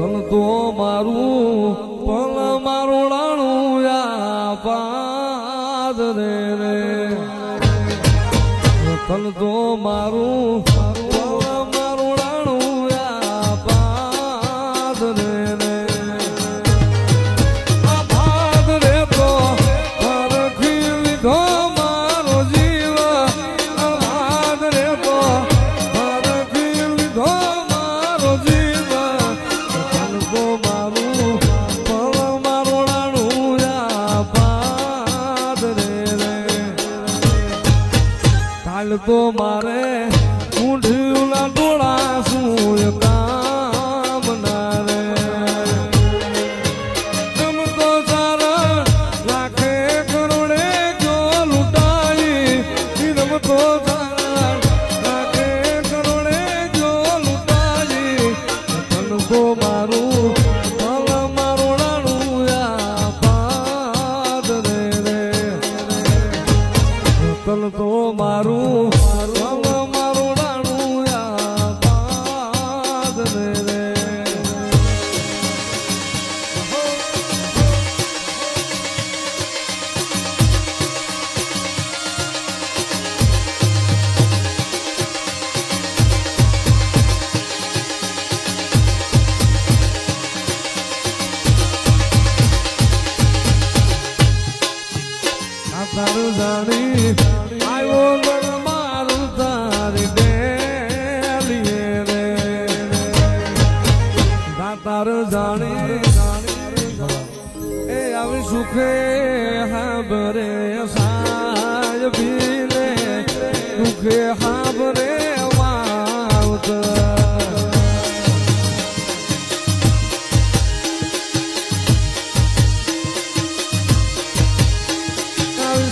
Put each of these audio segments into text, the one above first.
તન તો મારું પલ મારું રાણું પાદ રે રે તન તો મારું પલ મારું રાણું પાદ રે રે આ પાદ રે તો હરખી લીધો મારો જીવ પાદ રે તો હરખી લીધો મારો જીવ તન તો મારું પલ મારું રાણું પાદ રે રે કાલ તો મારે ઊંઢીલા ડોળા શું કામ ના રે તમ તો સારા લાખે કરોડે જો લૂંટાઈ તમ તો સારા લાખે કરોડે જો લૂંટાઈ તન તો મારું પલ મારું રાણું પાદ રે રે તન તો મારું પલ મારું રાણું પાદ રે રે તારું જાણી આવ્યો મન મારું તારી ડેલીએ રે તારું જાણી એ આવી સુખે હાબરે સાય ભીલે દુખે હાબરે વાવત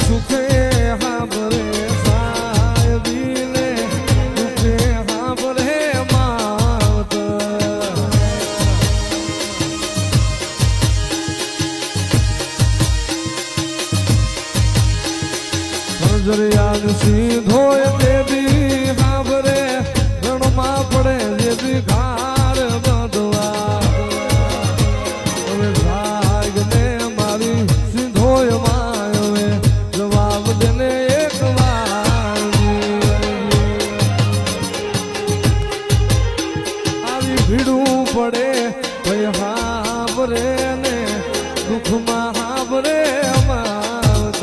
સુખે હાબરે સાય ભીલે દુખે હાબરે માવત જરિયાન સીધોય દેવી હાબરે રણમાં પડે દેવી ઘાર બાંધવા હવે ભાગ ને મારી સીધોય માયવે જવાબ દેને એક વાર આવી ભીડું પડે ભાઈ હાબરે ને દુઃખમાં હાબરે અમાવત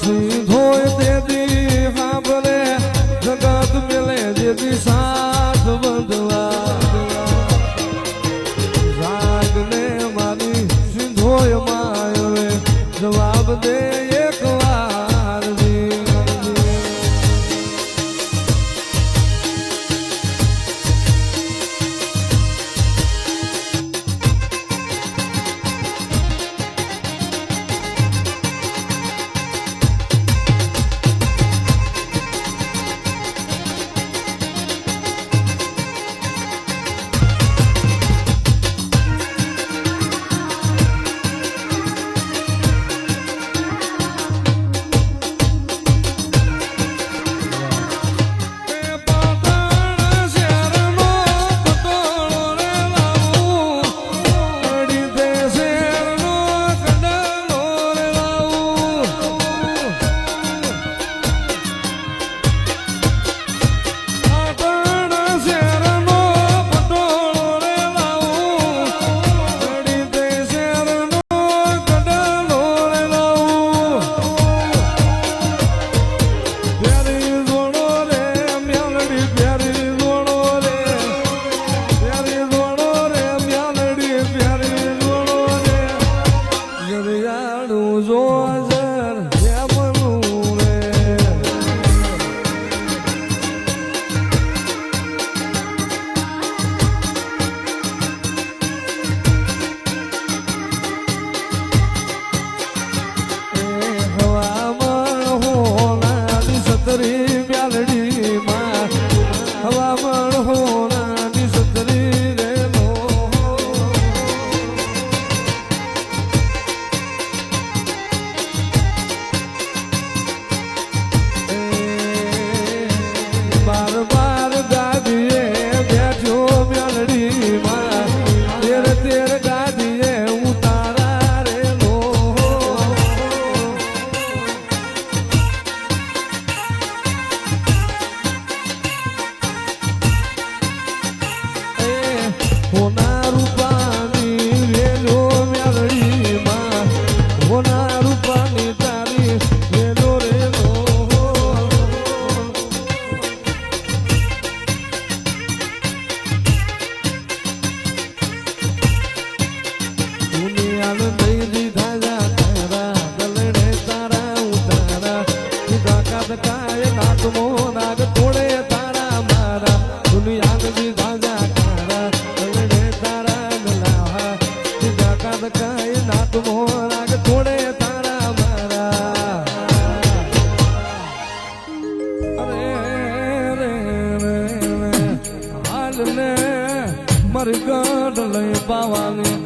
સીધોય દેદી હાબરે જગત મેલે દેદી સાથ બંધવા જાગને મારી સીધોય માયવે જવાબ દે એક વાર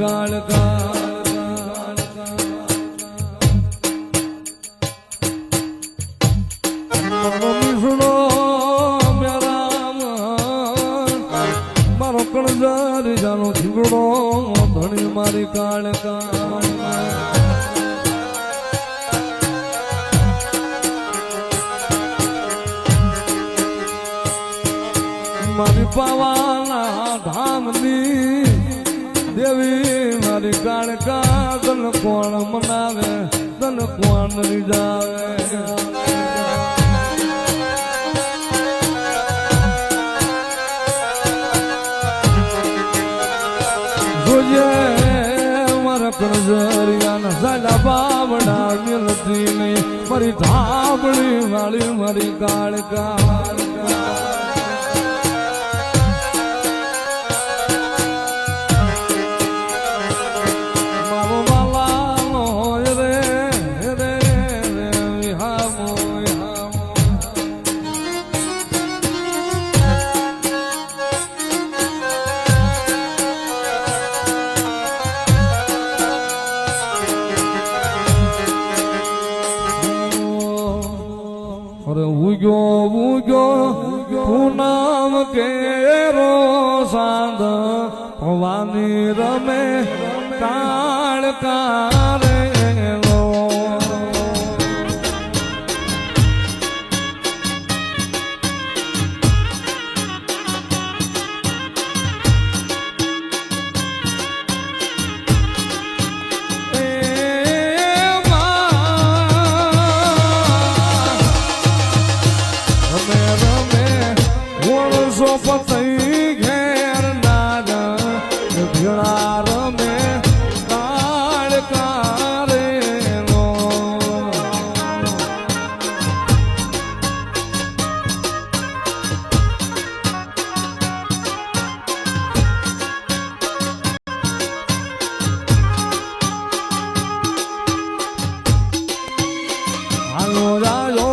કાળકા મારો કણજારી જાનો થીગડો ધણી મારી કાળકા મારી પાવાના ધામની દેવી મારી કાળકા તન કોણ મનાવે તન કોણ રીજાવે જોજે મારા કણજરિયાના સાડા બાવડા મિલતી નહીં મારી ધાબળી વાળી મારી કાળકા પૂનમ કેરો સાંદ ભવાની રમે કાળકારે લો પતઈ ઘેર નાના ભેળા રમે કાળકારે લો હાલો રાજો